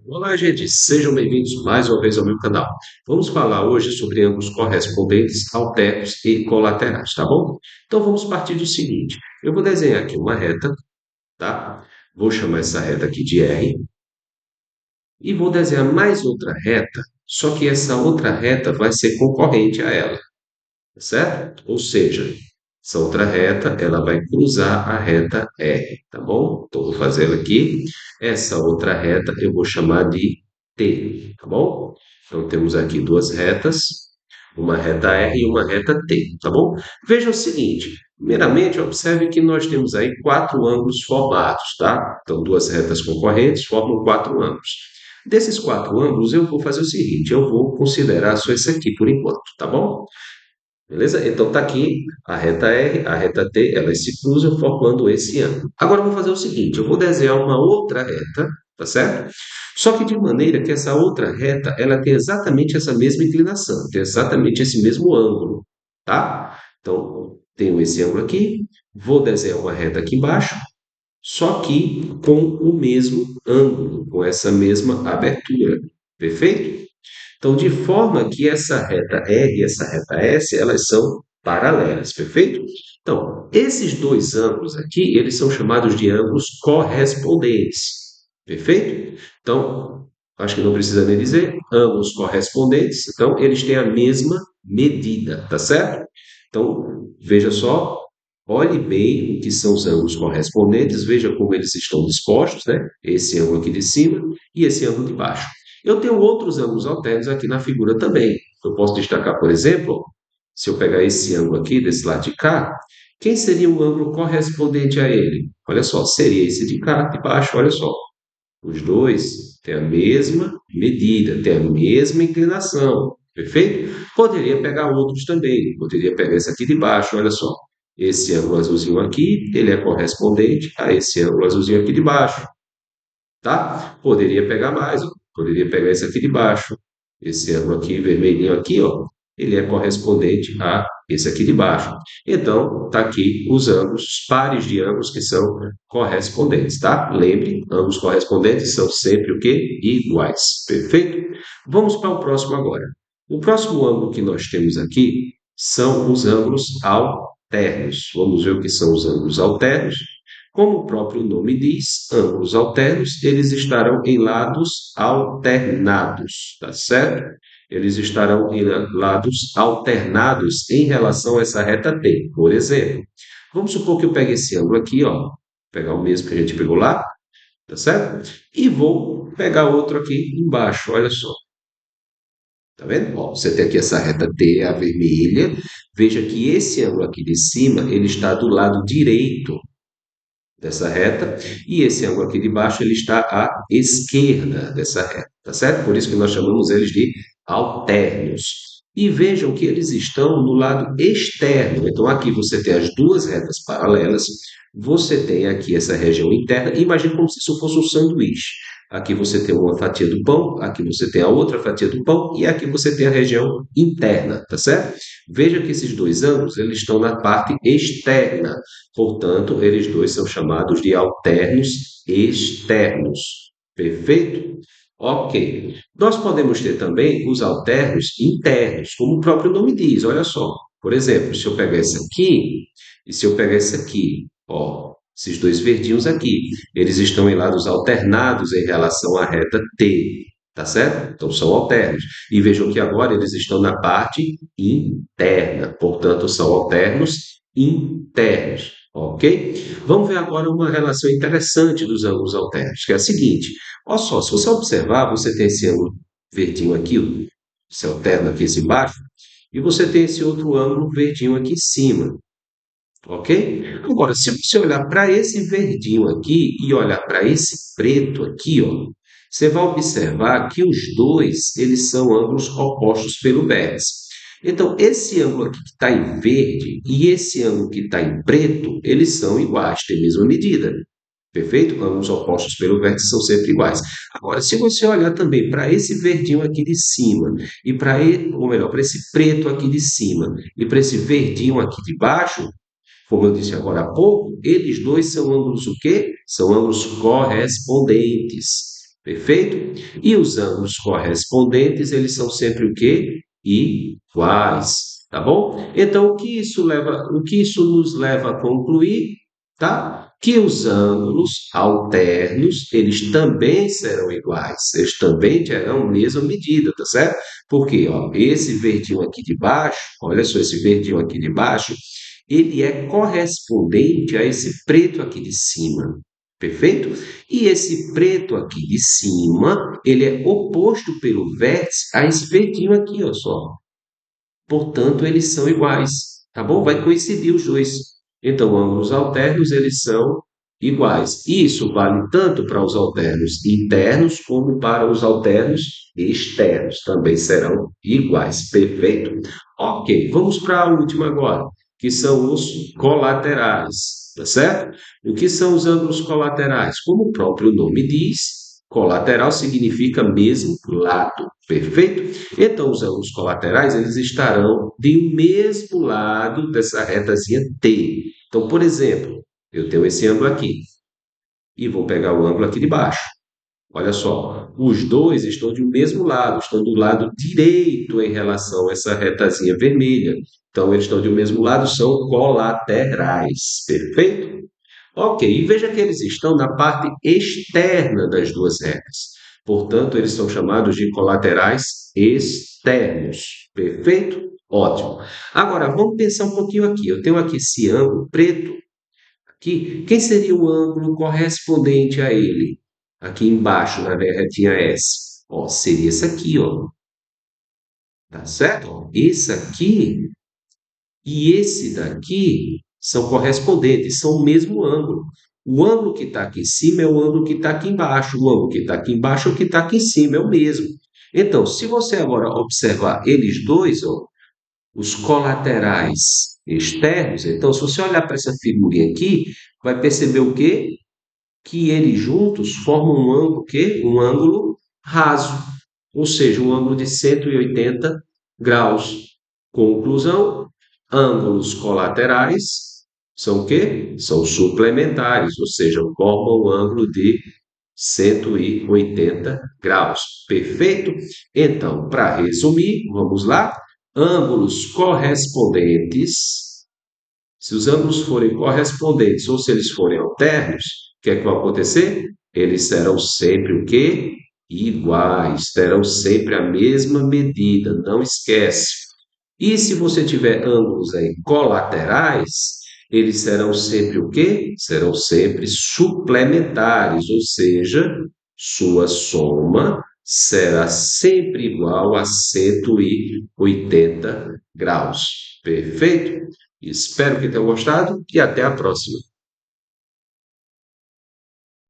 Olá, gente, sejam bem-vindos mais uma vez ao meu canal. Vamos falar hoje sobre ângulos correspondentes, alternos e colaterais, tá bom? Então vamos partir do seguinte: eu vou desenhar aqui uma reta, tá? Vou chamar essa reta aqui de R e vou desenhar mais outra reta, só que essa outra reta vai ser concorrente a ela, tá certo? Ou seja, essa outra reta, ela vai cruzar a reta R, tá bom? Então, vou fazer ela aqui. Essa outra reta eu vou chamar de T, tá bom? Então, temos aqui duas retas, uma reta R e uma reta T, tá bom? Veja o seguinte, primeiramente, observe que nós temos aí quatro ângulos formados, tá? Então, duas retas concorrentes formam quatro ângulos. Desses quatro ângulos, eu vou fazer o seguinte, eu vou considerar só esse aqui por enquanto, tá bom? Beleza? Então tá aqui a reta R, a reta T, elas se cruzam formando esse ângulo. Agora eu vou fazer o seguinte, eu vou desenhar uma outra reta, tá certo? Só que de maneira que essa outra reta, ela tem exatamente essa mesma inclinação, tem exatamente esse mesmo ângulo, tá? Então, tenho esse ângulo aqui, vou desenhar uma reta aqui embaixo, só que com o mesmo ângulo, com essa mesma abertura, perfeito? Então, de forma que essa reta R e essa reta S, elas são paralelas, perfeito? Então, esses dois ângulos aqui, eles são chamados de ângulos correspondentes, perfeito? Então, acho que não precisa nem dizer, ângulos correspondentes, então eles têm a mesma medida, tá certo? Então, veja só, olhe bem o que são os ângulos correspondentes, veja como eles estão dispostos, né? Esse ângulo aqui de cima e esse ângulo de baixo. Eu tenho outros ângulos alternos aqui na figura também. Eu posso destacar, por exemplo, se eu pegar esse ângulo aqui, desse lado de cá, quem seria o ângulo correspondente a ele? Olha só, seria esse de cá, de baixo, olha só. Os dois têm a mesma medida, têm a mesma inclinação, perfeito? Poderia pegar outros também, poderia pegar esse aqui de baixo, olha só. Esse ângulo azulzinho aqui, ele é correspondente a esse ângulo azulzinho aqui de baixo, tá? Poderia pegar mais, ó. Poderia pegar esse aqui de baixo. Esse ângulo aqui, vermelhinho aqui, ó, ele é correspondente a esse aqui de baixo. Então, tá aqui os ângulos, os pares de ângulos que são correspondentes, tá? Lembre, ângulos correspondentes são sempre o quê? Iguais. Perfeito? Vamos para o próximo agora. O próximo ângulo que nós temos aqui são os ângulos alternos. Vamos ver o que são os ângulos alternos. Como o próprio nome diz, ângulos alternos, eles estarão em lados alternados, tá certo? Eles estarão em lados alternados em relação a essa reta T. Por exemplo, vamos supor que eu pegue esse ângulo aqui, ó, pegar o mesmo que a gente pegou lá, tá certo? E vou pegar outro aqui embaixo, olha só. Tá vendo? Ó, você tem aqui essa reta T, a vermelha. Veja que esse ângulo aqui de cima, ele está do lado direito dessa reta, e esse ângulo aqui de baixo ele está à esquerda dessa reta, tá certo? Por isso que nós chamamos eles de altérrios. E vejam que eles estão no lado externo. Então aqui você tem as duas retas paralelas, você tem aqui essa região interna, imagine como se isso fosse um sanduíche. Aqui você tem uma fatia do pão, aqui você tem a outra fatia do pão e aqui você tem a região interna, tá certo? Veja que esses dois ângulos eles estão na parte externa. Portanto, eles dois são chamados de alternos externos. Perfeito? Ok. Nós podemos ter também os alternos internos, como o próprio nome diz. Olha só. Por exemplo, se eu pegar esse aqui e se eu pegar esse aqui, ó, esses dois verdinhos aqui, eles estão em lados alternados em relação à reta T, tá certo? Então são alternos. E vejam que agora eles estão na parte interna, portanto são alternos internos. Ok? Vamos ver agora uma relação interessante dos ângulos alternos, que é a seguinte: olha só, se você observar, você tem esse ângulo verdinho aqui, ó, esse alterno aqui, esse embaixo, e você tem esse outro ângulo verdinho aqui em cima, ok? Agora, se você olhar para esse verdinho aqui e olhar para esse preto aqui, ó, você vai observar que os dois eles são ângulos opostos pelo vértice. Então, esse ângulo aqui que está em verde e esse ângulo que está em preto, eles são iguais, têm a mesma medida. Perfeito? Ângulos opostos pelo vértice são sempre iguais. Agora, se você olhar também para esse verdinho aqui de cima, e para ou melhor, para esse preto aqui de cima, e para esse verdinho aqui de baixo, como eu disse agora há pouco, eles dois são ângulos o quê? São ângulos correspondentes. Perfeito? E os ângulos correspondentes, eles são sempre o quê? Iguais, tá bom? Então, o que isso nos leva a concluir, tá? Que os ângulos alternos, eles também serão iguais, eles também terão a mesma medida, tá certo? Porque, ó, esse verdinho aqui de baixo, olha só esse verdinho aqui de baixo, ele é correspondente a esse preto aqui de cima. Perfeito? E esse preto aqui de cima, ele é oposto pelo vértice a esse verdinho aqui, ó só. Portanto, eles são iguais, tá bom? Vai coincidir os dois. Então, ângulos alternos, eles são iguais. Isso vale tanto para os alternos internos como para os alternos externos. Também serão iguais. Perfeito? Ok, vamos para a última agora, que são os colaterais, tá certo? O que são os ângulos colaterais? Como o próprio nome diz, colateral significa mesmo lado, perfeito? Então, os ângulos colaterais, eles estarão de mesmo lado dessa retazinha T. Então, por exemplo, eu tenho esse ângulo aqui e vou pegar o ângulo aqui de baixo. Olha só, os dois estão do mesmo lado, estão do lado direito em relação a essa retazinha vermelha. Então, eles estão do mesmo lado, são colaterais, perfeito? Ok, e veja que eles estão na parte externa das duas retas. Portanto, eles são chamados de colaterais externos. Perfeito? Ótimo. Agora, vamos pensar um pouquinho aqui. Eu tenho aqui esse ângulo preto aqui. Quem seria o ângulo correspondente a ele? Aqui embaixo, na retinha S. Ó, seria esse aqui, ó. Tá certo? Ó, esse aqui e esse daqui são correspondentes, são o mesmo ângulo. O ângulo que está aqui em cima é o ângulo que está aqui embaixo. O ângulo que está aqui embaixo é o que está aqui em cima, é o mesmo. Então, se você agora observar eles dois, ó, os colaterais externos, então, se você olhar para essa figurinha aqui, vai perceber o quê? Que eles juntos formam um ângulo, o quê? Um ângulo raso, ou seja, um ângulo de 180 graus. Conclusão, ângulos colaterais são o quê? São suplementares, ou seja, formam um ângulo de 180 graus. Perfeito? Então, para resumir, vamos lá. Ângulos correspondentes, se os ângulos forem correspondentes ou se eles forem alternos, o que é que vai acontecer? Eles serão sempre o quê? Iguais, terão sempre a mesma medida, não esquece. E se você tiver ângulos aí colaterais, eles serão sempre o quê? Serão sempre suplementares, ou seja, sua soma será sempre igual a 180 graus. Perfeito? Espero que tenham gostado e até a próxima.